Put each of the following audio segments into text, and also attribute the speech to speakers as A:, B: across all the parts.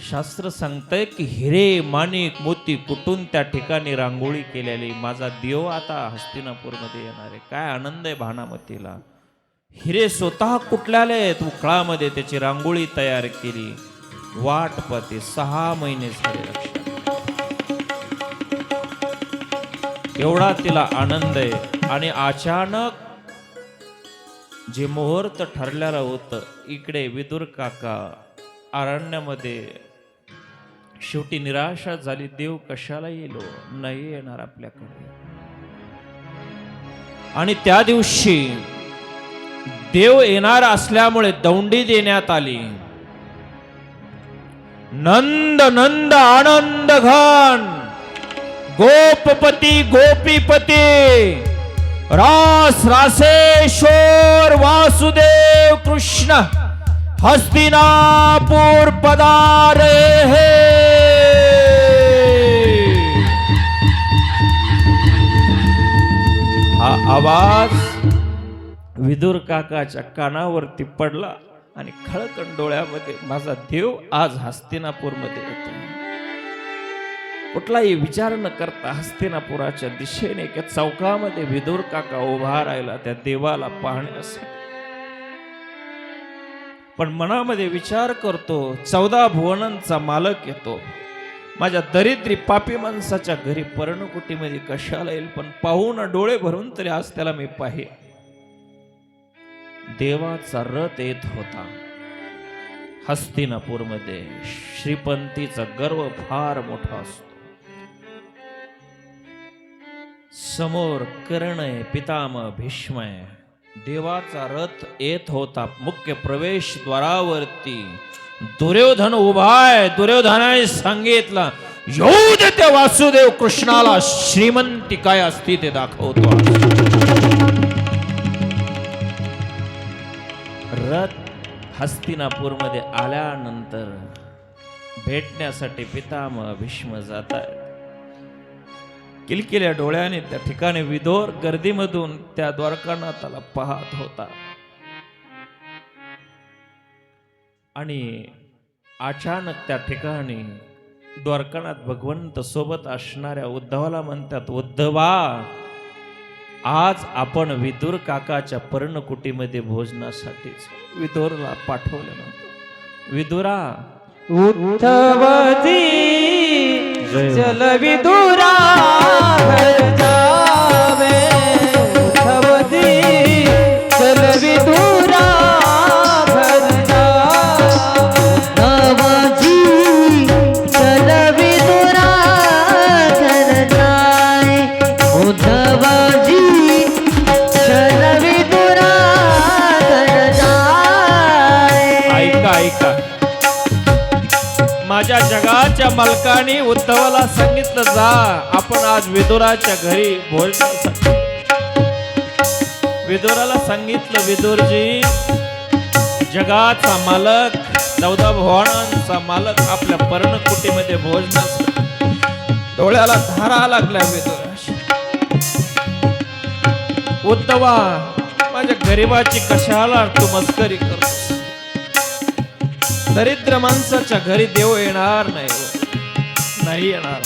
A: शास्त्र सांगतंय की हिरे माणिक मोती कुटून त्या ठिकाणी रांगोळी केलेली, माझा देव आता हस्तिनापूरमध्ये येणार आहे. काय आनंद आहे भानामतीला. हिरे स्वतः कुठल्याले आहेत उखळामध्ये, त्याची रांगोळी तयार केली. वाट पाहते 6 महिने झाले. लक्षात एवढा तिला आनंद आहे. आणि अचानक जे मुहूर्त ठरलेलं होतं, इकडे विदुर काका अरण्यामध्ये शेवटी निराशा झाली. देव कशाला येलो, नाही येणार आपल्याकडे. आणि त्या दिवशी देव येणार असल्यामुळे दौंडी देण्यात आली. नंद नंद आनंद घन, गोपपती गोपीपती, रास रासेश्वर वासुदेव कृष्ण हस्तिनापुर पधारे हे. हा आवाज विदुर काकाच्या कानावरती पडला आणि खळकण डोळ्यामध्ये माझा देव आज हस्तिनापूरमध्ये येतो. कुठलाही विचार न करता हस्तिनापुराच्या दिशेने एका चौकामध्ये विदुर काका उभा राहिला त्या देवाला पाहण्यासाठी. पण मनामध्ये विचार करतो, 14 भुवनांचा मालक येतो, माझ्या दरिद्री पापी माणसाच्या घरी पर्णकुटीमध्ये कशाला येईल. पण पाहून डोळे भरून तरी आज त्याला मी पाहे. देवाचा रथ येत होता हस्तिनापूरमध्ये. श्रीपंथीचा गर्व फार मोठा असतो. समोर कर्ण आहे, पितामह भीष्म आहे. देवाचा रथ येत होता. मुख्य प्रवेश द्वारावरती दुर्योधन उभा आहे. दुर्योधनाने सांगितलं, येऊ दे त्या वासुदेव कृष्णाला, श्रीमंती काय असती ते दाखवतो. रथ हस्तिनापूरमध्ये आल्यानंतर भेटण्यासाठी पितामह भीष्म जातात. किलकिल्या डोळ्याने त्या ठिकाणी विदुर गर्दीमधून त्या द्वारकानाथाला पाहत होता. आणि अचानक त्या ठिकाणी द्वारकानाथ भगवंत सोबत असणाऱ्या उद्धवाला म्हणतात, उद्धवा आज आपण विदुर काकाच्या पर्णकुटीमध्ये भोजनासाठीच विदुरला पाठवलं. विदुरा
B: उद्धवजी चल विदुरा घर जावे. उद्धवजी चल विदुरा घर जावे. उद्धवजी चल विदुरा घर जाए. उद्धवजी चल विदुरा घर जाए.
A: ऐका ऐका, माझ्या जगाच्या मालकाने उद्धवाला सांगितलं, जा आपण आज विदुराच्या घरी भोजनासाठी. विदुराला सांगितलं, विदुरजी जगाचा मालक 14 भुवनांचा मालक आपल्या पर्णकुटीमध्ये भोजनासाठी. डोळ्याला धारा लागल्या विदुराशी. उद्धवा माझ्या गरीबाची कशाला तू मस्करी करतोस. दरिद्र माणसाच्या घरी देव येणार नाही, नाही येणार.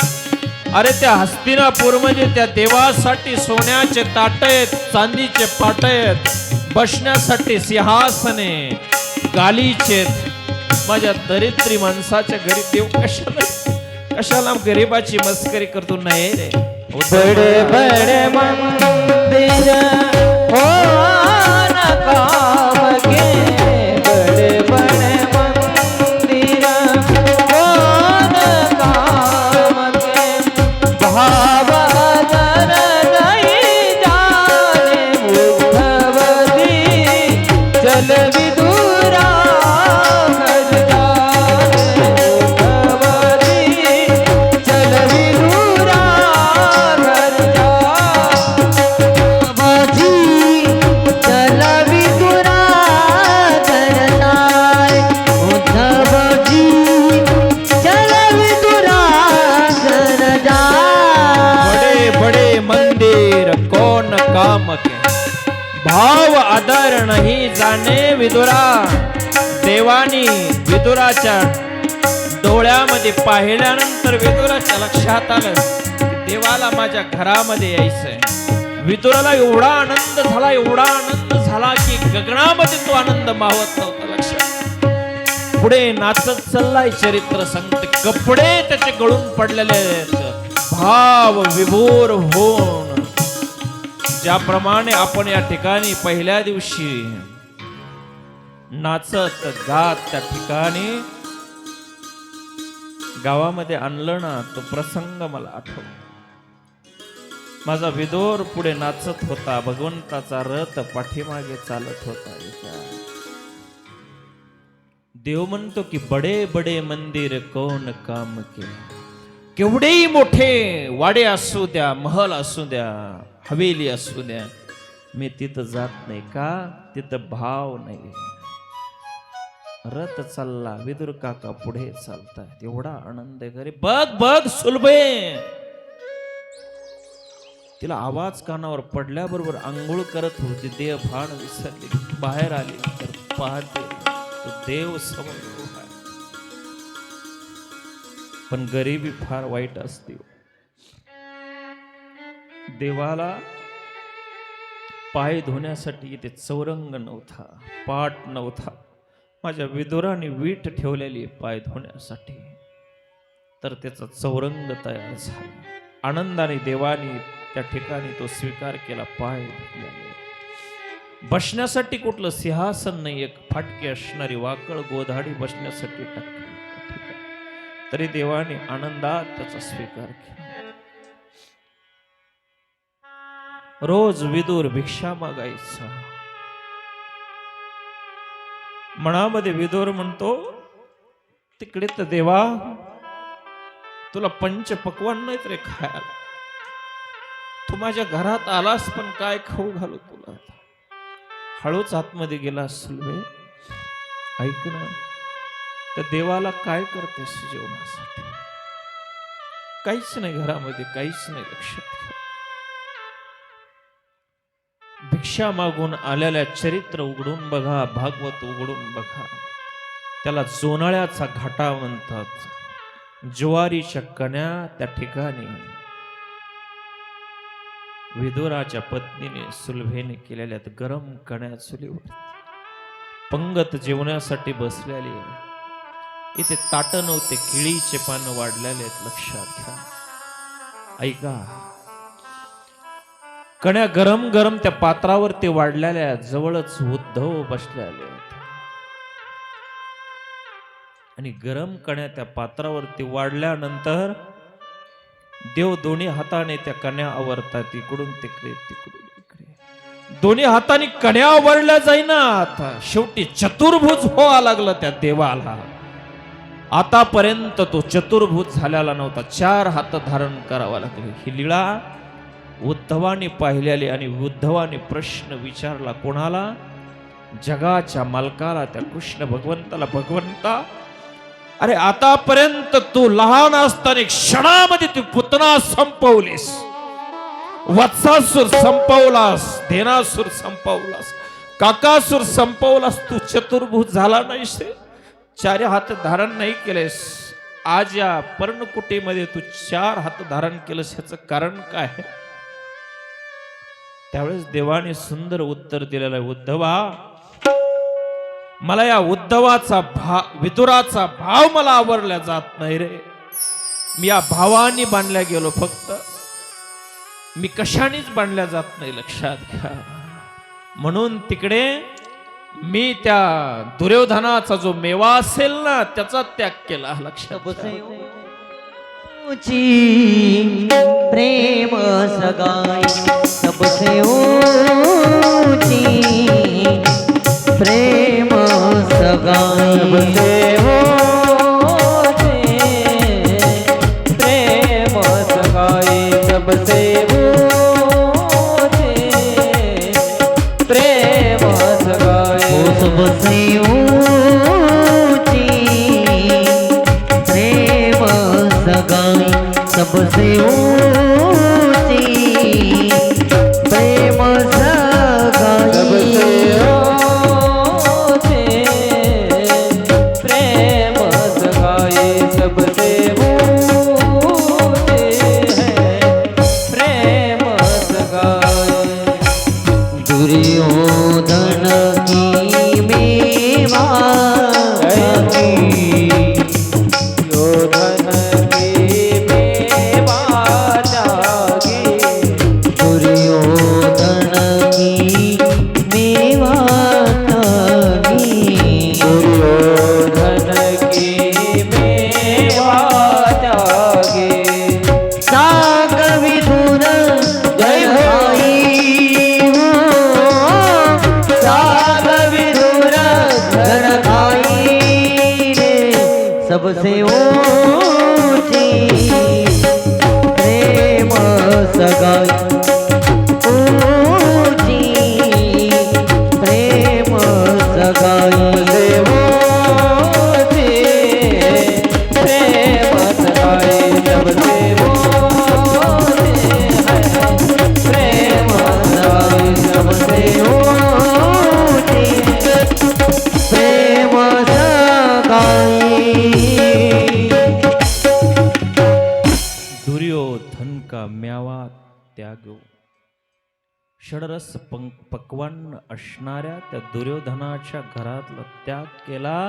A: अरे त्या हस्तिनापूर म्हणजे त्या देवासाठी सोन्याचे ताट आहेत, चांदीचे पाट आहेत, बसण्यासाठी सिंहासने, गालीचे. माझ्या दरिद्री माणसाच्या घरी देव कशाला गरीबाची मस्करी करतो. नाही रे,
B: बड़े बड़े मंदिर हो न काम के. बड़े बड़े मंदिर हो न काम के. भाव अदर नहीं जाने. उद्धवजी चल विदुरा घर जाए. उद्धवजी चल विदुरा घर जाए. उद्धवजी चल विदुरा घर जाए. उद्धवजी चल विदुरा घर जाए.
A: बड़े बड़े मंदिर कौन काम के, भाव आदर नहीं जाने विदुरा. देवानी विदुराच्या डोळ्यामध्ये पाहिल्यानंतर विदुराच्या लक्षात आलं की देवाला माझ्या घरामध्ये यायचंय. विदुराला एवढा आनंद झाला की गगनामध्ये तो आनंद मावत नव्हता. लक्षात पुढे नाचत चाललाय. चरित्र सांगते कपडे त्याचे गळून पडलेले आहेत. भाव विभोर होऊन ज्याप्रमाणे आपण या ठिकाणी पहिल्या दिवशी नाचत गात त्या ठिकाणी गावामध्ये आणलं ना, तो प्रसंग मला आठवतो. माझा विदोर पुढे नाचत होता, भगवंताचा रथ पाठीमागे चालत होता. देव म्हणतो की बडे बडे मंदिर कोण काम के, केवढेही मोठे वाडे असू द्या, महल असू द्या, हवेली असू द्या, मी तिथं जात नाही. का? तिथं भाव नाही. रथ चालला, विदुर काका पुढे चालतात. एवढा आनंद आहे घरी. बघ बघ सुलभे. तिला आवाज कानावर पडल्याबरोबर आंघोळ करत होती. देह भान विसरली. बाहेर आली तर पाहते तो देव समोर उभा आहे. पण गरिबी फार वाईट असते. देवाला पाय धुण्यासाठी इथे चौरंग नव्हता, पाट नव्हता. माझ्या विदुराने वीट ठेवलेली पाय धुण्यासाठी, तर त्याचा चौरंग तयार झाला. आनंदाने देवाने त्या ठिकाणी तो स्वीकार केला. पाय धुतलेले. बसण्यासाठी कुठलं सिंहासन नाही, एक फाटकी असणारी वाकळ गोधाडी बसण्यासाठी टाकली. तरी देवाने आनंदात त्याचा स्वीकार केला. रोज विदुर भिक्षा मागायचा. मनामध्ये विदुर म्हणतो तिकडे तर देवा तुला पंच पक्वान नाहीत रे खायला. तू माझ्या घरात आलास पण काय खाऊ घालू तुला. हळूच आतमध्ये गेला. सुलभे ऐक ना, त्या देवाला काय करतेस जेवणासाठी? काहीच नाही घरामध्ये, काहीच नाही. लक्षात घ्या. भिक्षा मागून आलेल्या चरित्र उघडून बघा, भागवत उघडून बघा. त्याला जोनाळ्याचा घाटा म्हणतात. ज्वारीच्या कण्या त्या ठिकाणी विदुराच्या पत्नीने सुलभेने केलेल्या गरम कण्या चुलीवर पंगत जेवण्यासाठी बसलेली. इथे ताट नव्हते, केळीचे पान वाढलेले आहेत. लक्षात घ्या. ऐका, कण्या गरम गरम त्या पात्रावर ते वाढलेल्या. जवळच उद्धव बसलेले आणि गरम कण्या त्या पात्रावरती वाढल्यानंतर देव दोन्ही हाताने त्या कण्या आवरतात. इकडून तिकडे, तिकडून इकडे. दोन्ही हाताने कण्या आवरल्या जाईनात. शेवटी चतुर्भुज व्हावं लागलं त्या देवाला. आतापर्यंत तो चतुर्भुज झालेला नव्हता. 4 हात धारण करावा लागले. ही लीळा उद्धवाने पाहिलेली आणि उद्धवाने प्रश्न विचारला. कोणाला? जगाच्या मालकाला, त्या कृष्ण भगवंताला. भगवंता, अरे आतापर्यंत तू लहान असताना क्षणामध्ये तू पुतना संपवलीस, वत्सासूर संपवलास, धेनासूर संपवलास, काकासूर संपवलास. तू चतुर्भुज झाला नाहीस, 4 हात धारण नाही केलेस. आज या पर्णकुटीमध्ये तू 4 हात धारण केलंस, ह्याचं कारण काय आहे? त्यावेळेस देवाने सुंदर उत्तर दिलेलं आहे. उद्धवा, मला या उद्धवाचा विदुराचा भाव मला आवरला जात नाही रे. मी या भावानी बांधल्या गेलो, फक्त मी कशानेच बांधल्या जात नाही. लक्षात घ्या. म्हणून तिकडे मी त्या दुर्योधनाचा जो मेवा असेल ना, त्याचा त्याग केला. लक्षात घ्या.
B: प्रेम सगाई सबसे ऊंची, प्रेम सगाई सबसे ऊंची, प्रेम सगाई सबसे ऊंची, प्रेम सगाई सबसे ऊंची, प्रेम सगाई सबसे ऊंची, प्रेम सगाई सबसे ऊंची, प्रेम सगाई सबसे ऊंचे हैं प्रेम सगाई दुर्योधन की मेवा दुर्योधन की मेवा जागी दुर्योधन की मेवा जागी दुर्योधन की मेवा जागी साग विधुर जय भाई हो साग विधुर घर भाई रे सबसे ऊंची प्रेम सगाई ऊंची प्रेम सगाई ऊंची प्रेम सगाई सबसे ऊंची है प्रेम सगाई सबसे ऊंची प्रेम सगाई
A: दुर्योधन का म्यावा त्यागो षडरस पक्वान असणाऱ्या त्या दुर्योधनाच्या घरातला त्याग केला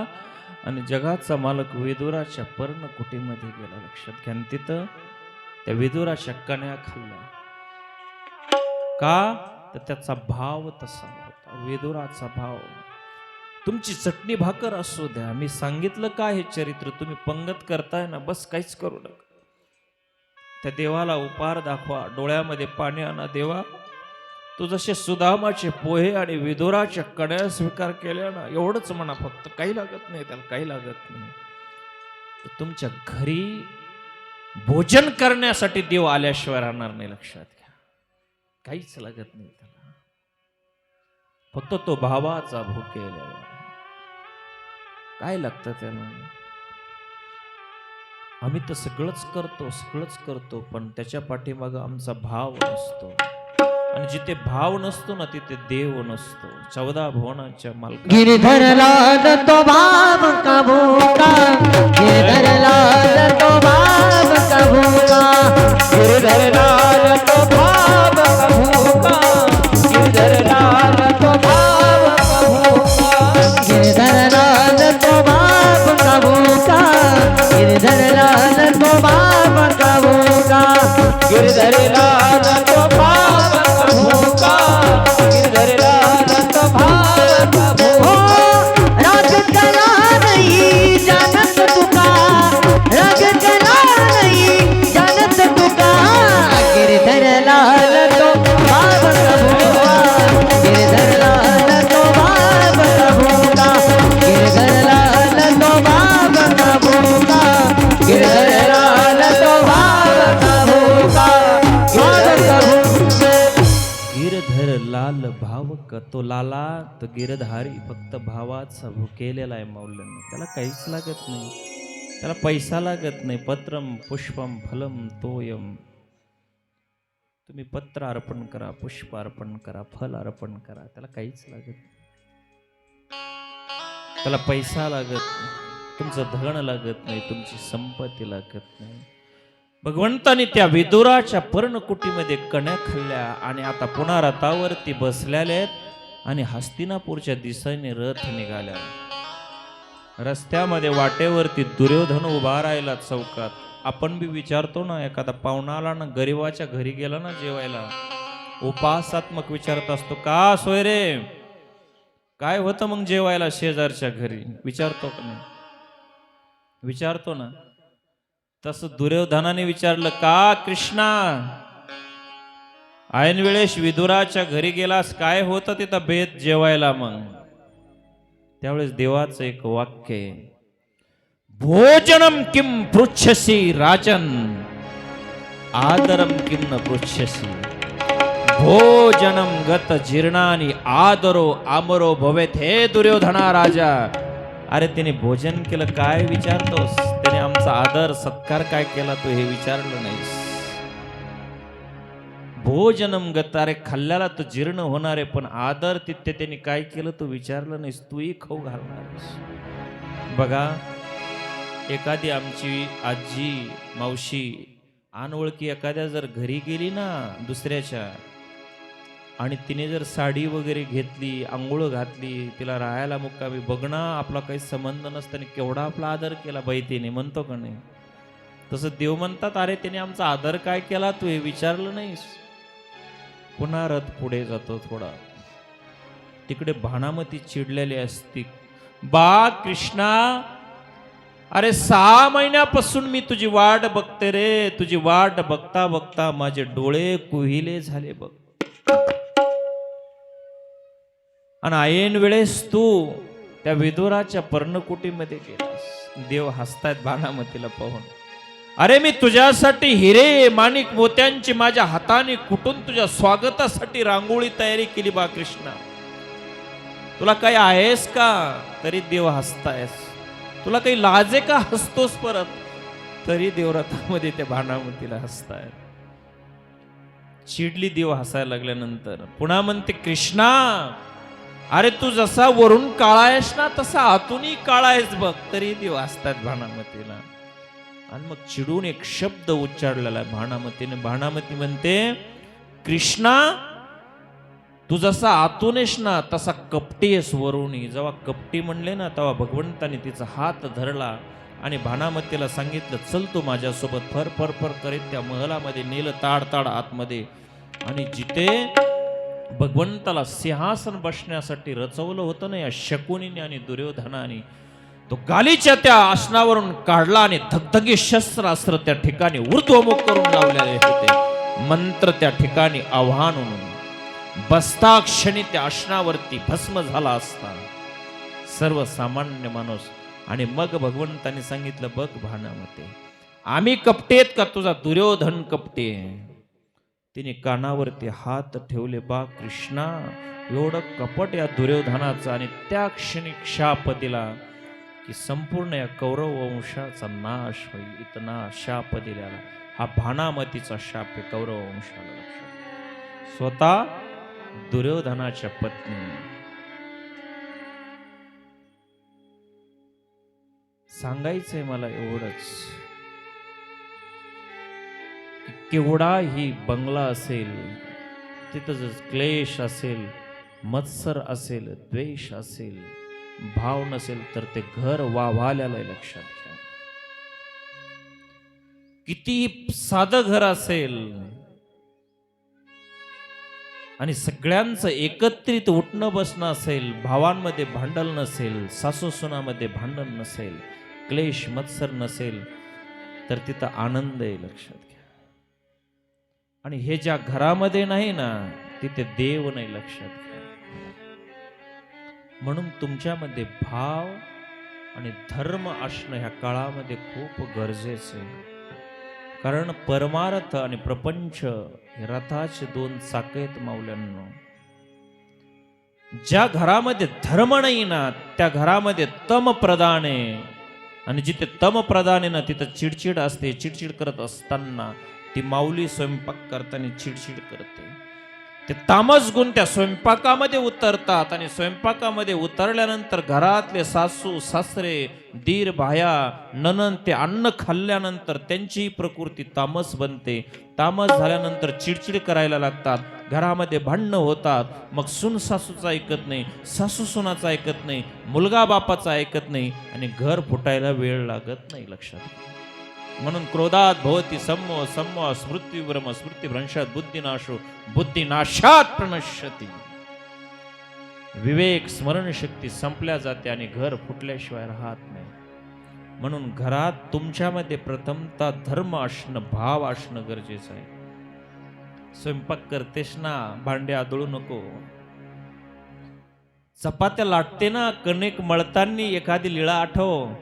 A: आणि जगाचा मालक विदुराच्या पर्णकुटीमध्ये गेला. लक्षात घ्या. आणि तिथं त्या विदुराच्या कण्या खाल्ल्या. का तर त्याचा भाव तसा होता. विदुराचा भाव. तुमची चटणी भाकर असू द्या, मी सांगितलं काय हे चरित्र तुम्ही पंगत करताय ना, बस काहीच करू नका. त्या देवाला उपहार दाखवा, डोळ्यामध्ये पाणी आणा. देवा तू जसे सुदामाचे पोहे आणि विदुराच्या कण्या स्वीकार केल्या ना, एवढंच म्हणा फक्त, काही लागत नाही त्याला, काही लागत नाही. तर तुमच्या घरी भोजन करण्यासाठी देव आल्याशिवाय राहणार नाही. लक्षात घ्या. काहीच लागत नाही त्याला, फक्त तो भावाचा भुकेला. काय लागतं त्याला? आम्ही तर सगळंच करतो पण त्याच्या पाठीमागं आमचा भाव नसतो. आणि जिथे भाव नसतो ना तिथे देव नसतो. 14 भुवनांच्या मालक
B: गिरधर लाल तो भाव का भूका गिरधर लाल तो भाव का भूका गिरधर लाल तो भाव का भूका गिरधर लाल तो भाव का भूका गिरधर लाल तो भाव का भूका गिरधर लाल तो भाव का भूका गिरधर लाल तो भाव का भूका गिरधर लाल तो भाव का भूका राग कला नहीं जानत तुका राग कला नहीं जानत तुका गिरधर लाल तो भाव का भूका गिरधर लाल तो भाव का भूका गिरधर लाल तो भाव का भूका गिरधर लाल तो भाव का भूका
A: गिरधर लाल भावक. तो लाला तो गिरधारी फक्त भावाचा भुकेलेला आहे मौल्यांना. त्याला काहीच लागत नाही, त्याला पैसा लागत नाही. पत्रम पुष्पम फलम तोयम. तुम्ही पत्र अर्पण करा, पुष्प अर्पण करा, फल अर्पण करा, त्याला काहीच लागत नाही. त्याला पैसा लागत नाही, तुमचं धन लागत नाही, तुमची संपत्ती लागत नाही. भगवंताने त्या विदुराच्या पर्णकुटीमध्ये कण्या खाल्ल्या आणि आता पुन्हा रथावरती बसलेले आहेत आणि हस्तिनापूरच्या दिशेने रथ निघाल्या. रस्त्यामध्ये वाटेवरती दुर्योधन उभा राहिला चौकात. आपण बी विचारतो ना, एखादा पाहुणा आला ना, गरीबाच्या घरी गेला ना जेवायला, उपासात्मक विचारत असतो, का सोय रे, काय होतं मग जेवायला शेजारच्या घरी, विचारतो का नाही? विचारतो ना. तसं दुर्योधनाने विचारलं, का कृष्णा ऐन वेळेस विदुराच्या घरी गेलास, काय होतं तिथं बेत जेवायला? मग त्यावेळेस देवाचं एक वाक्य आहे, भोजनम किम पृच्छसी राजन आदरम किम न पृच्छसी भोजनम गत जीर्णानी आदरो आमरो भवेत. हे दुर्योधना राजा, अरे त्याने भोजन केलं काय विचारतोस? त्याने आमचा आदर सत्कार काय केला तू हे विचारलं नाहीस. भोजनम गत, अरे खाल्ल्याला तर जीर्ण होणार आहे, पण आदर तिथे त्यांनी काय केलं तू विचारलं नाहीस, तूही खाऊ घालणार. बघा एखादी आमची आजी मावशी अनोळखी एखाद्या जर घरी गेली ना दुसऱ्याच्या, आणि तिने जर साडी वगैरे घेतली, आंघोळ घातली, तिला राहायला मुक्कामी, बघ ना आपला काही संबंध नसताना केवढा आपला आदर केला बाई तिने, म्हणतो का नाही? तसं देव म्हणतात, अरे तिने आमचा आदर काय केला तू हे विचारलं नाहीस. पुन्हा रथ पुढे जातो थोडा. तिकडे भानामती चिडलेली असती. बा कृष्णा, अरे 6 महिन्यापासून मी तुझी वाट बघते रे, तुझी वाट बघता बघता माझे डोळे कुहिले झाले बघ. आणि ऐन वेळेस तू त्या विदुराच्या पर्णकुटीमध्ये गेलास. देव हसतायत भानामतीला पाहून. अरे मी तुझ्यासाठी हिरे माणिक मोत्यांची माझ्या हाताने कुठून तुझ्या स्वागतासाठी रांगोळी तयारी केली बा कृष्णा. तुला काही आहेस का? तरी देव हसतायस. तुला काही लाजे का हसतोस परत? तरी देव रथामध्ये त्या भानामतीला हसताय. चिडली देव हसायला लागल्यानंतर. पुन्हा म्हणते, कृष्णा अरे तू जसा वरून काळा आहेस ना तसा आतूनही काळा आहेस बघ. तरी देव हसतात भानामतीला. आणि मग चिडून एक शब्द उच्चारलेला आहे भानामतीने. भानामती म्हणते, कृष्णा तू जसा आतून आहेस ना तसा कपटी आहेस वरूनही. जेव्हा कपटी म्हणले ना तेव्हा भगवंताने तिचा हात धरला आणि भानामतीला सांगितलं, चल तू माझ्यासोबत. फर फर फर करीत त्या महलामध्ये नेलं ताड ताड आतमध्ये. आणि जिथे भगवंताला सिंहासन बसण्यासाठी रचवलं होतं ना या शकुनीने आणि दुर्योधनाने, तो गालीच्या त्या आसनावरून काढला आणि धगधगी शस्त्रास्त्र त्या ठिकाणी ऊर्ध्वमुख करून लावलेले होते. मंत्र त्या ठिकाणी आव्हान म्हणून बसता क्षणी त्या आसनावरती भस्म झाला असता सर्वसामान्य माणूस. आणि मग भगवंताने सांगितलं, बघ भानामती, आम्ही कपटेत का तुझा दुर्योधन कपटे? तिने कानावरती हात ठेवले. बा कृष्णा एवढं कपट या दुर्योधनाचं. आणि त्या क्षणी शाप दिला की संपूर्ण या कौरव वंशाचा नाश होईल. इतना शाप दिलेला हा भानामतीचा शाप आहे कौरव वंशाला. स्वतः दुर्योधनाच्या पत्नी. सांगायचंय मला एवढंच, केवढाही बंगला असेल, तिथं जर क्लेश असेल, मत्सर असेल, द्वेष असेल, भाव नसेल तर ते घर वाव्हाल्याला लक्षात घ्या. किती साधं घर असेल आणि सगळ्यांचं एकत्रित उठणं बसणं असेल, भावांमध्ये भांडण नसेल, सासूसुनामध्ये भांडण नसेल, क्लेश मत्सर नसेल, तर तिथं आनंद आहे, लक्षात घ्या. आणि हे ज्या घरामध्ये नाही ना तिथे देव नाही, लक्षात घ्या. म्हणून तुमच्यामध्ये भाव आणि धर्म असणं ह्या काळामध्ये खूप गरजेचं आहे. कारण परमार्थ आणि प्रपंच हे रथाचे 2 चाक आहेत माऊल्यांनो. ज्या घरामध्ये धर्म नाही ना त्या घरामध्ये तम प्रधान आहे. आणि जिथे तम प्रधान आहे ना तिथं चिडचिड असते. चिडचिड करत असताना ती माऊली स्वयंपाक करताना चिडचिड करते. ते तामस गुण त्या स्वयंपाकामध्ये उतरतात. आणि स्वयंपाकामध्ये उतरल्यानंतर घरातले सासू सासरे दीर भाया ननन ते अन्न खाल्ल्यानंतर त्यांची प्रकृती तामस बनते. तामस झाल्यानंतर चिडचिड करायला लागतात. घरामध्ये भांडणं होतात. मग सून सासूचं ऐकत नाही, सासू सुनाचं ऐकत नाही, मुलगा बापाचं ऐकत नाही आणि घर फुटायला वेळ लागत नाही, लक्षात घ्या. म्हणून क्रोधात भवती सम्मोह, सम्मोह स्मृतिभ्रम, स्मृतिभ्रंशात बुद्धिनाशो, बुद्धिनाशात प्रणश्यती. विवेक स्मरणशक्ती संपल्या जाते आणि घर फुटल्याशिवाय राहत नाही. म्हणून घरात तुमच्यामध्ये प्रथमतः धर्म असणं, भाव असणं गरजेचं आहे. स्वयंपाक करतेस ना, भांडे आदळू नको. चपात्या लाटते ना, कणिक मळताना एखादी लीळा आठव.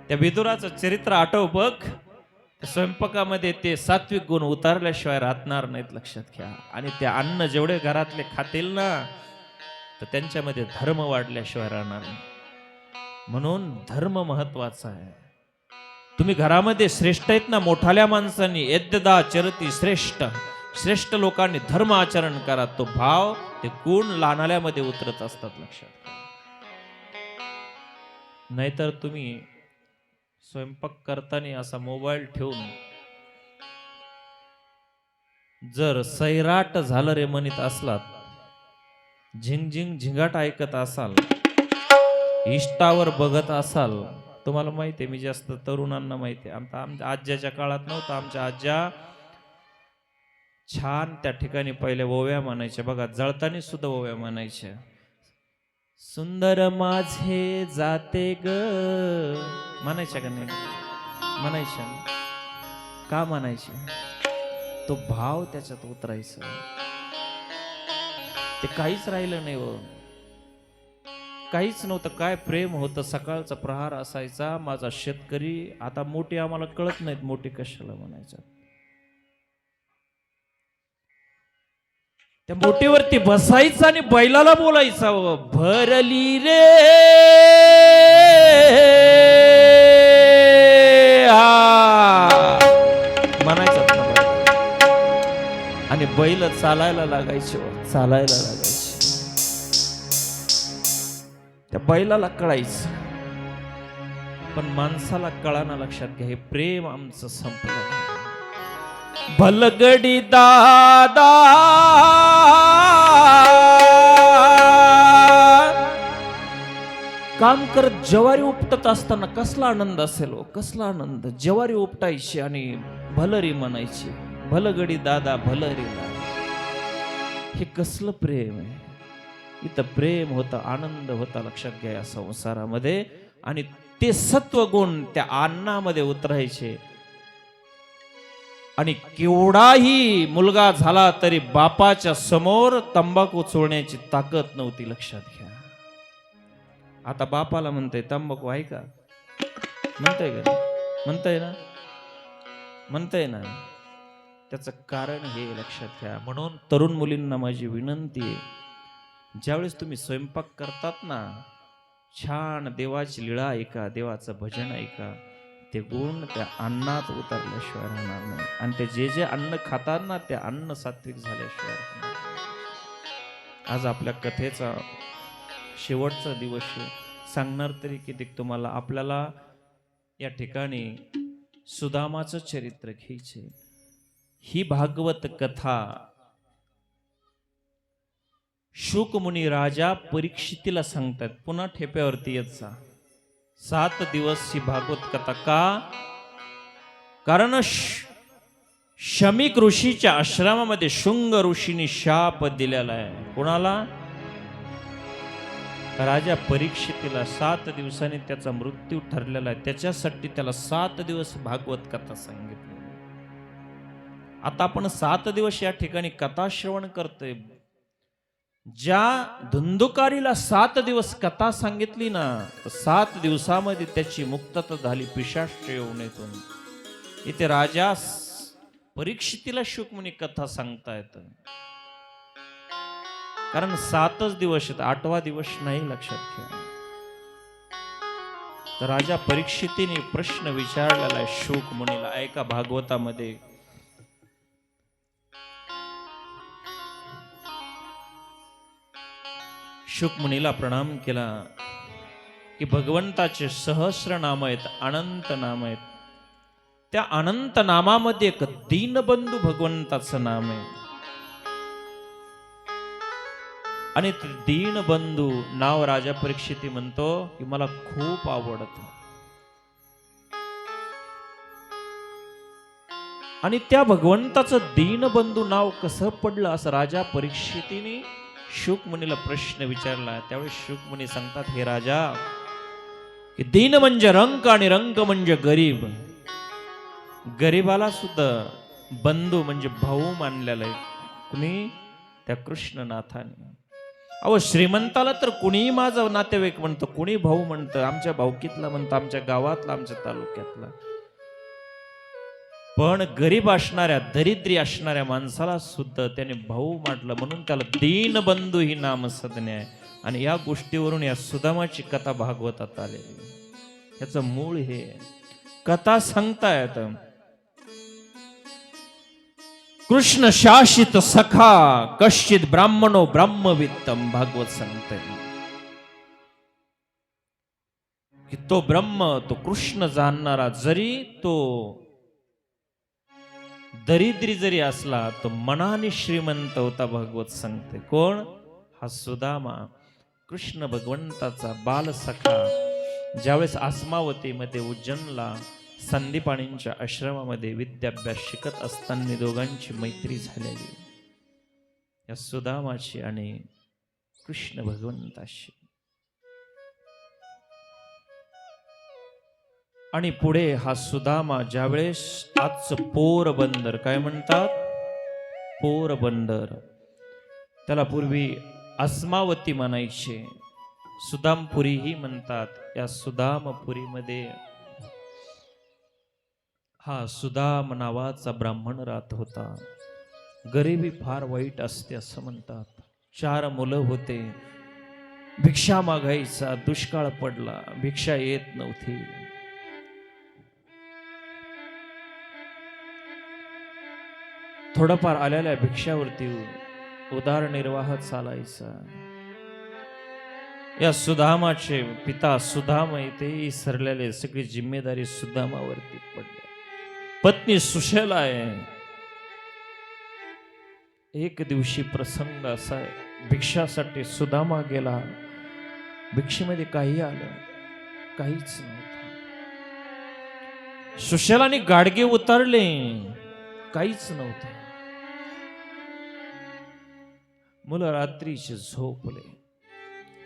A: त्या विदुराचं चरित्र आठव बघ. स्वयंपाकामध्ये ते सात्विक गुण उतारल्याशिवाय राहणार नाहीत, लक्षात घ्या. आणि ते अन्न जेवढे घरातले खातील ना तर त्यांच्यामध्ये धर्म वाढल्याशिवाय राहणार नाही. म्हणून धर्म महत्वाचा आहे. तुम्ही घरामध्ये श्रेष्ठ आहेत ना, मोठाल्या माणसांनी यद्यदा चरती श्रेष्ठ, श्रेष्ठ लोकांनी धर्म आचरण करा. तो भाव ते गुण लहानाल्यामध्ये उतरत असतात, लक्षात घ्या. नाहीतर तुम्ही स्वयंपाक करताना असा मोबाईल ठेवून जर सैराट झालं रे म्हणत असलात, झिंग झिंगाट ऐकत असाल, इष्टावर बघत असाल, तुम्हाला माहिती आहे, मी जास्त तरुणांना माहिती आहे, आमच्या आज्याच्या काळात नव्हतं, आमच्या आज्या छान त्या ठिकाणी पहिले ओव्या म्हणायच्या बघा, जळताना सुद्धा ओव्या म्हणायच्या. सुंदर माझे जाते ग, म्हणायच्या का नाही? म्हणायच्या. का म्हणायच्या? तो भाव त्याच्यात उतरायचा. ते काहीच राहिलं नाही हो, काहीच नव्हतं. काय प्रेम होतं. सकाळचा प्रहार असायचा. माझा शेतकरी, आता मोठी आम्हाला कळत नाहीत मोठी कशाला म्हणायचं. त्या बोटीवरती बसायचं आणि बैलाला बोलायचा, भरली रे म्हणायचा आणि बैल चालायला लागायचे, चालायला लागायचे. त्या बैलाला कळायचं, पण माणसाला कळाना. लक्षात घ्या, हे प्रेम आमचं संपलं. भलगडी दादा काम करत ज्वारी उपटत असताना कसला आनंद असेल हो, कसला आनंद. ज्वारी उपटायची आणि भलरी म्हणायची, भलगडी दादा भलरी दादा. हे कसलं प्रेम आहे. इथं प्रेम होतं, आनंद होता. लक्षात घ्या या संसारामध्ये. आणि ते सत्वगुण त्या अन्नामध्ये उतरायचे. आणि केवढाही मुलगा झाला तरी बापाच्या समोर तंबाखू चोळण्याची ताकद नव्हती. लक्षात घ्या. आता बापाला म्हणतंय तंबाखू आहे का? म्हणतंय का? म्हणतंय ना, म्हणतंय ना. त्याचं कारण हे लक्षात घ्या. म्हणून तरुण मुलींना माझी विनंती आहे, ज्यावेळेस तुम्ही स्वयंपाक करतात ना, छान देवाची लीळा ऐका, देवाचं भजन ऐका. ते गुण त्या अन्नात उतरल्याशिवाय राहणार नाही. आणि ते जे जे अन्न खातात ना, ते अन्न सात्विक झाल्याशिवाय राहणार नाही. आज आपल्या कथेचा शेवटचा दिवस आहे. सांगणार तरी किती तुम्हाला. आपल्याला या ठिकाणी सुदामाचं चरित्र घ्यायचे. ही भागवत कथा शुकमुनी राजा परीक्षितीला सांगतात. पुन्हा ठेप्यावरती येत जा. 7 दिवस ही भागवत कथा. का? कारण शमीक ऋषीच्या आश्रमामध्ये शुंग ऋषीने शाप दिलेला आहे. कोणाला? राजा परीक्षितीला. 7 दिवसांनी त्याचा मृत्यू ठरलेला आहे. त्याच्यासाठी त्याला 7 दिवस भागवत कथा सांगितली. आता आपण 7 दिवस या ठिकाणी कथा श्रवण करतोय. ज्या धुंदुकारीला 7 दिवस कथा सांगितली ना, 7 दिवसामध्ये त्याची मुक्तता झाली पिशाच येऊनेतून. इथे राजा परीक्षितीला शुकमुनी कथा सांगतायत. कारण 7च दिवस आहेत, 8वा दिवस नाही. लक्षात घ्या. तर राजा परीक्षितीने प्रश्न विचारलेला आहे शुकमुनीला. ऐका भागवतामध्ये. शुकमुनीला प्रणाम केला की भगवंताचे सहस्र नाम आहेत, अनंत नाम आहेत. त्या अनंत नामामध्ये एक दीनबंधू भगवंताचं नाम आहे. आणि ते दीनबंधू नाव राजा परीक्षिती म्हणतो की मला खूप आवडतं. आणि त्या भगवंताचं दीनबंधू नाव कसं पडलं असं राजा परीक्षितीने शुकमुनीला प्रश्न विचारला. त्यावेळी शुकमुनी सांगतात, हे राजा, की दीन म्हणजे रंक आणि रंक म्हणजे गरीब. गरीबाला सुद्धा बंधू म्हणजे भाऊ मानलेला आहे. कुणी? त्या कृष्णनाथाने. अहो, श्रीमंताला तर कुणीही माझा नातेवाईक म्हणतं, कुणी भाऊ म्हणतं, आमच्या भाऊकीतला म्हणतं, आमच्या गावातला, आमच्या तालुक्यातला. पण गरीब असणाऱ्या, दरिद्री असणाऱ्या माणसाला सुद्धा त्याने भाऊ म्हटलं. म्हणून त्याला दीनबंधू ही नामसंज्ञा आहे. आणि या गोष्टीवरून या सुदामाची कथा भागवतात आलेली. याचं मूळ हे कथा सांगतायत. कृष्ण शासित सखा कश्चित ब्राह्मणो ब्रह्मवित्तम. भागवत सांगतंय. की तो ब्रह्म, तो कृष्ण जाणणारा, जरी तो दरिद्री जरी असला तो मनाने श्रीमंत होता. भागवत सांगते कोण? हा सुदामा, कृष्ण भगवंताचा बालसखा. ज्यावेळेस आसमावतीमध्ये उज्जैनला संदीपाणींच्या आश्रमामध्ये विद्याभ्यास शिकत असताना दोघांची मैत्री झालेली, या सुदामाची आणि कृष्ण भगवंताशी. आणि पुढे हा सुदामा ज्यावेळेस आजचं पोरबंदर, काय म्हणतात पोरबंदर, त्याला पूर्वी अस्मावती म्हणायचे, सुदामपुरीही म्हणतात. या सुदामपुरीमध्ये हा सुदाम नावाचा ब्राह्मण राहत होता. गरिबी फार वाईट असते असं म्हणतात. 4 मुलं होते. भिक्षा मागायचा, दुष्काळ पडला, भिक्षा येत नव्हती. थोडंफार आलेल्या भिक्षावरती उदरनिर्वाह चालायचा. या सुदामाचे पिता सुदाम येथे सरलेले, सगळी जिम्मेदारी सुदामावरती पडली. पत्नी सुशेला आहे. एक दिवशी प्रसंग असा आहे, भिक्षासाठी सुदामा गेला. भिक्षेमध्ये काही आलं, काहीच नव्हतं. सुशेलाने गाडगे उतरले, काहीच नव्हतं. मुलं रात्रीचे झोपले,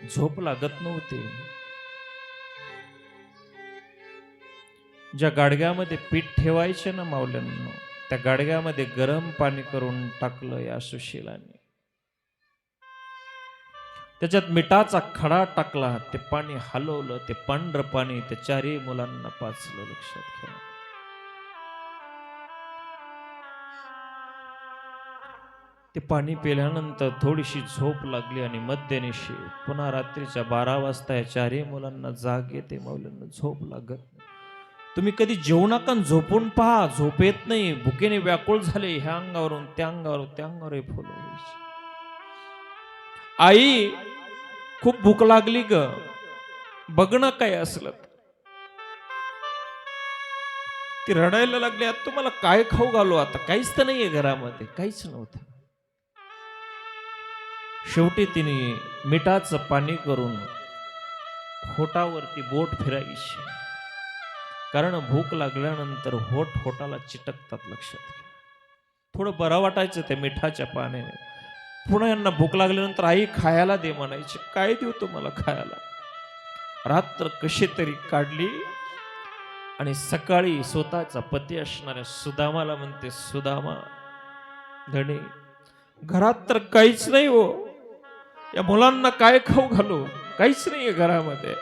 A: झोप लागत नव्हते. ज्या गाडग्यामध्ये पीठ ठेवायचे ना मावल्यांनो, त्या गाडग्यामध्ये गरम पाणी करून टाकलं या सुशीलाने. त्याच्यात मिठाचा खडा टाकला, ते पाणी हलवलं, ते पांढरं पाणी त्या 4 मुलांना पाजलं. लक्षात घ्या. ते पाणी पिल्यानंतर थोडीशी झोप लागली आणि मध्यनिशी पुन्हा रात्रीच्या 12 वाजता या 4 मुलांना जाग येते. माऊलींना झोप लागत नाही. तुम्ही कधी जेवू नका, झोपून पहा, झोप येत नाही. भुकेने व्याकुळ झाले, ह्या अंगावरून त्या अंगावर, त्या अंगावर हे फुलं व्हायची. आई खूप भूक लागली ग, बघणं काय असलं. ती रडायला लागली, आता तुम्हाला काय खाऊ घालू, आता काहीच तर नाहीये घरामध्ये, काहीच नव्हतं. शेवटी तिने मिठाचं पाणी करून होटावरती बोट फिरायची, कारण भूक लागल्यानंतर होटाला चिटकतात. लक्षात घ्या. थोडं बरं वाटायचं त्या मिठाच्या पाण्याने. पुन्हा यांना भूक लागल्यानंतर आई खायला दे म्हणायची. काय देऊ तुम्हाला खायला? रात्र कशी तरी काढली आणि सकाळी स्वतःचा पती असणाऱ्या सुदामाला म्हणते, सुदामा धणे, घरात तर काहीच नाही हो, या मुलांना काय खाऊ घालू, काहीच नाहीये घरामध्ये.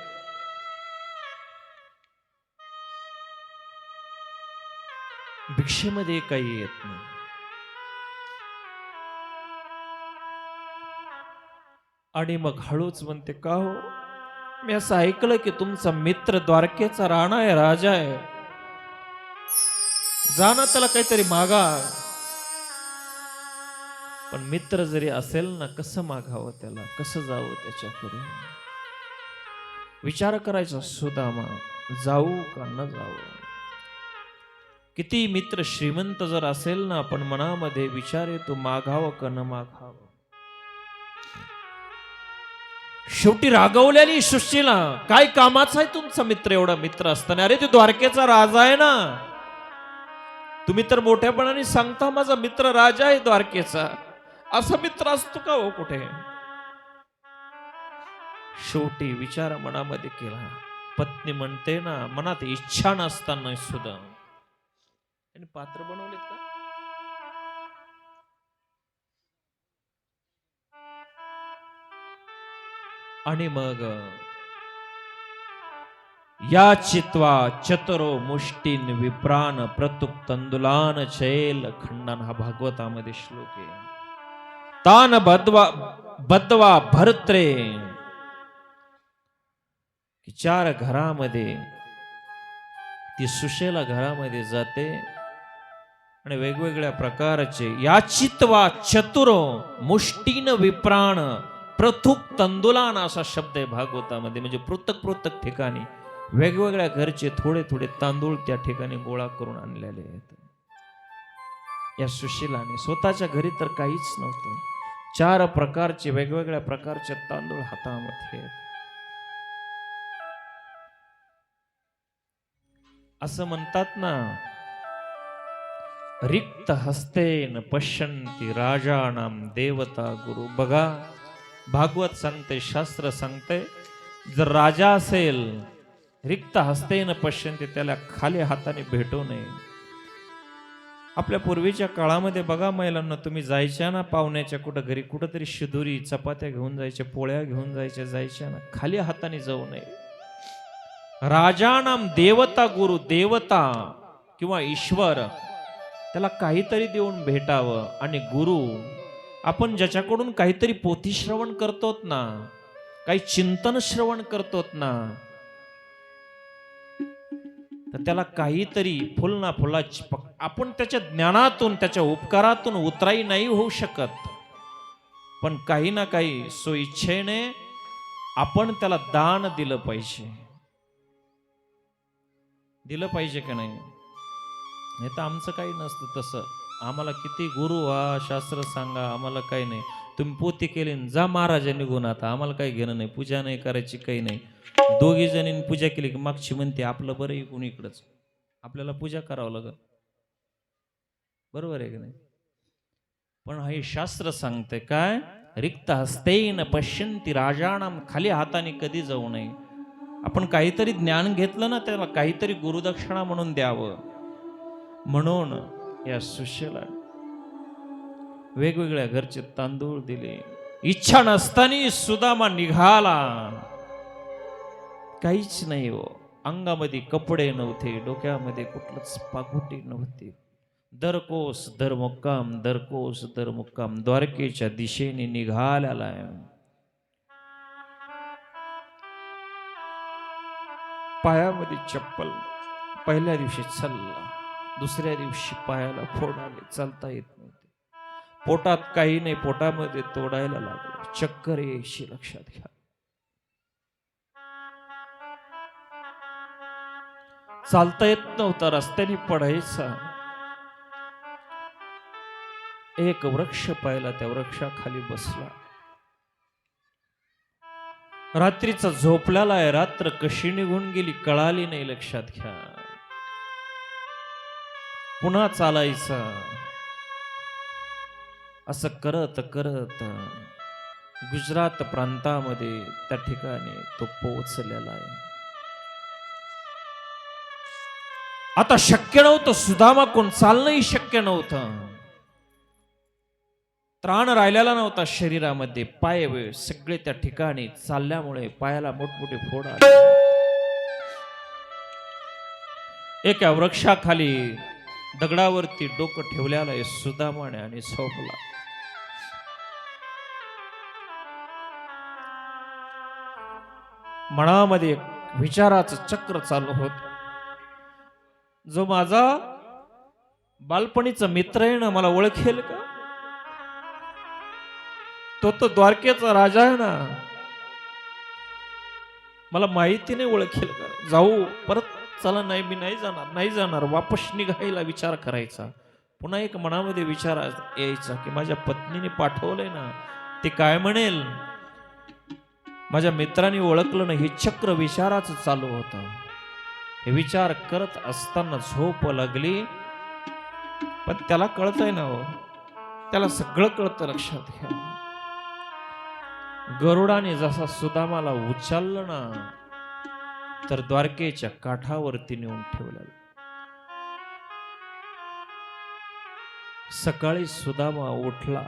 A: भिक्षेमध्ये काही येत नाही. आणि मग हळूच म्हणते, का हो, मी असं ऐकलं की तुमचा मित्र द्वारकेचा राणा आहे, राजा आहे, जा ना त्याला काहीतरी मागा. पण मित्र जरी असेल ना, कसं मागावं त्याला, कसं जावं त्याच्याकडे? विचार करायचा सुदामा, जाऊ का न जाऊ. किती मित्र श्रीमंत जर असेल ना, पण मनामध्ये विचार येतो, मागावं का न मागावं. शेवटी रागवल्याने सुशीला, काय कामाचा आहे तुमचा मित्र एवढा मित्र असताना? अरे, ते द्वारकेचा राजा आहे ना. तुम्ही तर मोठ्यापणाने सांगता माझा मित्र राजा आहे द्वारकेचा. असा मित्र असतो का हो कुठे? शेवटी विचार मनामध्ये केला. पत्नी म्हणते ना, मनात इच्छा नसताना सुद्धा त्यांनी पात्र बनवलेत का? आणि मग या चित्वा चतुरो मुष्टीन विप्रान प्रतुप तंदुलान चैल खंडन, हा भागवतामध्ये श्लोक आहे. तान बदवा भरत्रे, 4 घरामध्ये ती सुशेला घरामध्ये जाते आणि वेगवेगळ्या प्रकारचे याचित्वा चतुरो मुष्टीन विप्राण प्रथुक तंदुलान असा शब्द आहे भागवतामध्ये. म्हणजे पृथक ठिकाणी वेगवेगळ्या घरचे थोडे थोडे तांदूळ त्या ठिकाणी गोळा करून आणलेले आहेत. या सुशीलाने स्वतःच्या घरी तर काहीच नव्हतं, 4 प्रकारचे वेगवेगळ्या प्रकारचे तांदूळ हातामध्ये आहेत. असं म्हणतात ना, रिक्त हस्तेन पश्यन्ति राजानाम देवता गुरु. बघा, भागवत सांगते, शास्त्र सांगते, जर राजा असेल रिक्त हस्तेन पश्यन्ति, त्याला खाली हाताने भेटू नये. आपल्या पूर्वीच्या काळामध्ये बघा महिलांना, तुम्ही जायच्या ना पाहुण्याच्या कुठं घरी, कुठंतरी शिदुरी चपात्या घेऊन जायच्या, पोळ्या घेऊन जायच्या ना, खाली हाताने जाऊ नये. राजानाम देवता गुरु, देवता किंवा ईश्वर त्याला काहीतरी देऊन भेटावं. आणि गुरु, आपण ज्याच्याकडून काहीतरी पोथी श्रवण करतोत ना, काही चिंतन श्रवण करतोत ना, तर त्याला काहीतरी फुल ना फुलाची, आपण त्याच्या ज्ञानातून त्याच्या उपकारातून उतराई नाही होऊ शकत, पण काही ना काही स्वइच्छेने आपण त्याला दान दिलं पाहिजे. दिलं पाहिजे का नाही? हे तर आमचं काही नसतं तसं. आम्हाला किती गुरु व्हा, शास्त्र सांगा, आम्हाला काही नाही. तुम्ही पोथी केली जा महाराजा निघून, आता आम्हाला काही घेणं नाही, पूजा नाही करायची, काही नाही. 2 जणींनी पूजा केली की मागची म्हणते आपलं बरं इकडून इकडंच, आपल्याला पूजा करावं लागत. बरोबर आहे की नाही? पण हे शास्त्र सांगते काय, रिक्त हस्तेन पश्यन्ति राजानाम, खाली हाताने कधी जाऊ नये. आपण काहीतरी ज्ञान घेतलं ना, त्याला काहीतरी गुरुदक्षिणा म्हणून द्यावं. म्हणून या सुशेला वेगवेगळ्या घरचे तांदूळ दिले. इच्छा नसताना सुदामा निघाला. काहीच नाही हो, अंगामध्ये कपडे नव्हते, डोक्यामध्ये कुठलंच पागुटी नव्हती. दरकोस दर मुक्काम, दरकोस दर मुक्काम द्वारकेच्या दिशेने निघालेला आहे. पायामध्ये चप्पल, पहिल्या दिवशी चालला, दुसऱ्या दिवशी पायाला फोड आले, चालता येत नव्हते. पोटात काही नाही, पोटामध्ये तोडायला लागलं, चक्कर यायची, लक्षात घ्या. चालता येत नव्हता, रस्त्याने पडायचा. एक वृक्ष पाहिला, त्या वृक्षाखाली बसला. रात्रीचा झोपलेला आहे, रात्र कशी निघून गेली कळाली नाही, लक्षात घ्या. पुन्हा चालायचा. असं करत करत गुजरात प्रांतामध्ये त्या ठिकाणी तो पोहोचलेला आहे. आता शक्य नव्हतं, सुदामा कोण चालणंही शक्य नव्हतं. त्राण राहिलेला नव्हता शरीरामध्ये, पाय सगळे त्या ठिकाणी चालल्यामुळे पायाला मोठमोठे फोड आले. एका वृक्षाखाली दगडावरती डोकं ठेवलेलं आहे सुदामाने आणि झोपला. मनामध्ये विचाराचं चक्र चालू होत. जो माझा बालपणीचा मित्र आहे ना, मला ओळखेल का? तो द्वारकेचा राजा आहे ना, मला माहिती नाही, ओळखेल का? जाऊ परत, चला नाही, मी नाही जाणार. वापस निघायला विचार करायचा. पुन्हा एक मनामध्ये विचार यायचा की माझ्या पत्नीने पाठवलंय ना, ते काय म्हणेल, माझ्या मित्रांनी ओळखलं नाही. हे चक्र विचाराचं चालू होतं. हे विचार करत असताना झोप लागली. पण त्याला कळतंय ना हो, त्याला सगळं कळतं, लक्षात घ्या. गरुडाने जसा सुदामाला उचललं ना, तर द्वारकेच्या काठावरती नेऊन ठेवलं. सकाळी सुदामा उठला,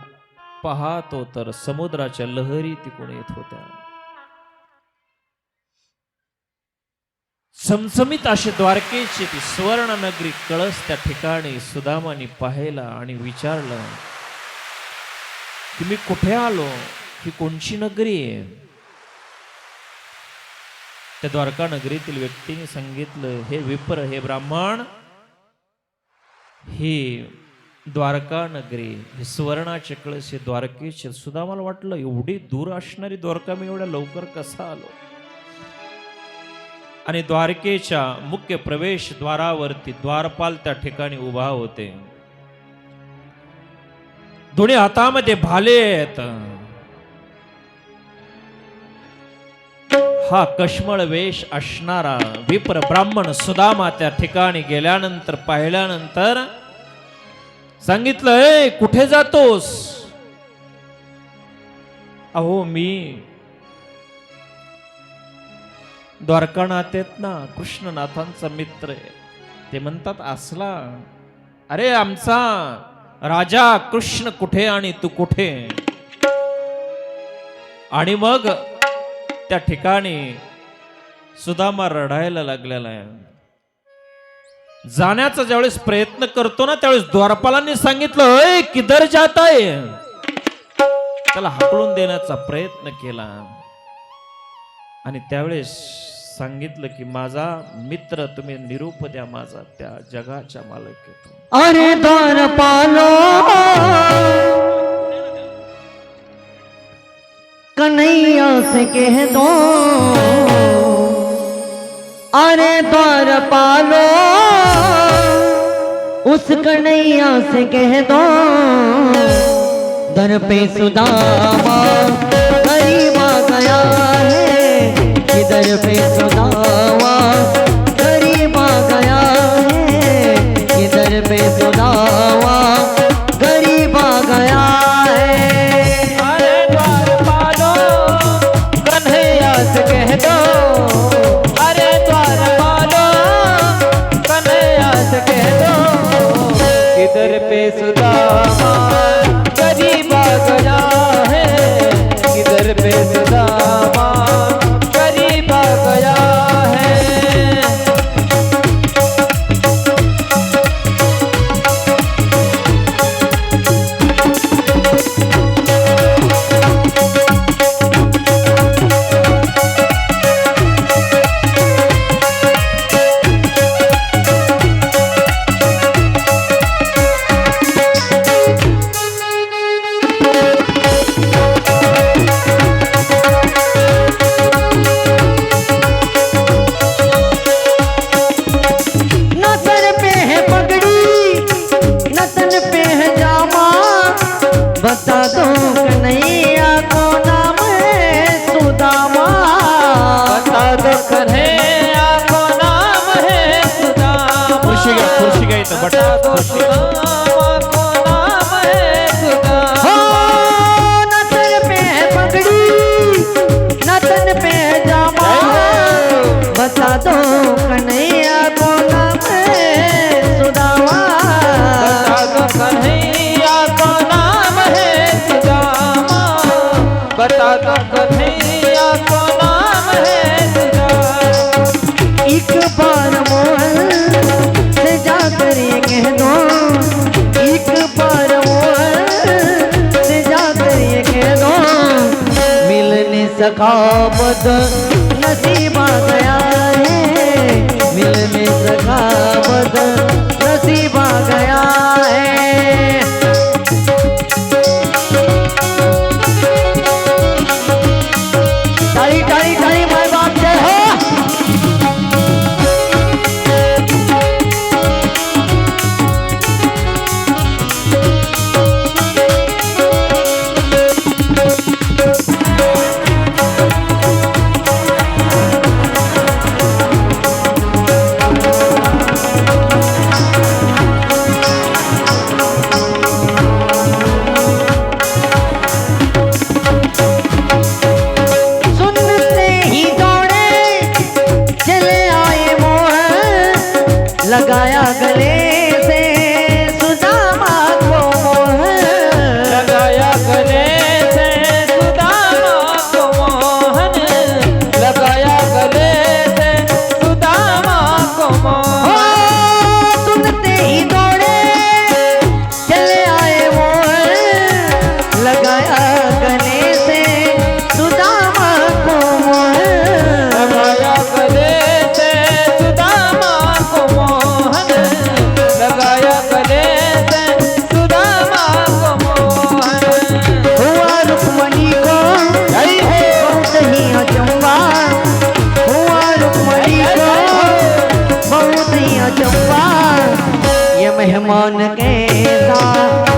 A: पाहतो तर समुद्राच्या लहरी तिकडून येत होत्या. चमचमीत अशी द्वारकेची ती सुवर्ण नगरी, कळस त्या ठिकाणी सुदामाने पाहिला आणि विचारलं की मी कुठे आलो, ही कोणची नगरी आहे? त्या द्वारका नगरीतील व्यक्तीने सांगितलं, हे विप्र, हे ब्राह्मण, हे द्वारका नगरी, हे सुवर्णाचे कळस, हे द्वारकेचे. सुदामाला वाटलं एवढी दूर असणारी द्वारका मी एवढ्या लवकर कसा आलो? आणि द्वारकेच्या मुख्य प्रवेश द्वारावरती द्वारपाल त्या ठिकाणी उभा होते. दोन्ही हातामध्ये भाले आहेत. हा कश्मळ वेश असणारा विप्र ब्राह्मण सुदामा त्या ठिकाणी गेल्यानंतर पाहिल्यानंतर सांगितलं, ए कुठे जातोस? अहो मी द्वारकानाथ आहेत ना, कृष्णनाथांचा मित्र आहे. ते म्हणतात असला, अरे आमचा राजा कृष्ण कुठे आणि तू कुठे? आणि मग त्या ठिकाणी सुदामा रडायला लागलेला आहे. जाण्याचा ज्यावेळेस प्रयत्न करतो ना, त्यावेळेस द्वारपालांनी सांगितलं, ए किधर जाताय? त्याला हाकलून देण्याचा प्रयत्न केला. आणि त्यावेळेस सांगितलं की माझा मित्र, तुम्ही निरूप द्या माझा त्या जगाच्या मालक येतो.
B: अरे द्वारपालो कन्हैया से कह दो, अरे द्वारपालो उस कन्हैया से कह दो, दर पे सुदामा गरीब आ गया है, किधर पे सुदामा गरीब आ गया है, किधर पे सुदामा गरीब आ गया है। अरे द्वारपालो कन्हैया से कह दो, अरे द्वारपालो कन्हैया से कह दो, किधर पे सुदामा गरीब आ गया है, किधर पे सुदामा गरीब आ गया है। बता दो कन्हैया को नाम है सुदामा, बता दो कन्हैया को नाम है सुदामा,
A: खुर्शी गई तो
B: बता दो सुदामा को नाम है सुदामा। न सर पे है पगड़ी न तन पे है जामा, बता दो कन्हैया को नाम है सुदामा, बता दो कन्हैया को नाम है सुदामा, बता दो कन्हैया को नाम है सुदामा। एक बार मोहन से जाकर ये कह दो, एक बार मोहन से जाकर ये कह दो, मिलने सखावत नसीब आ गया है, मिलने सखावत नसीब आ गया है। ताली ताली ताली माय बाप जय हो। मेहमान कैसा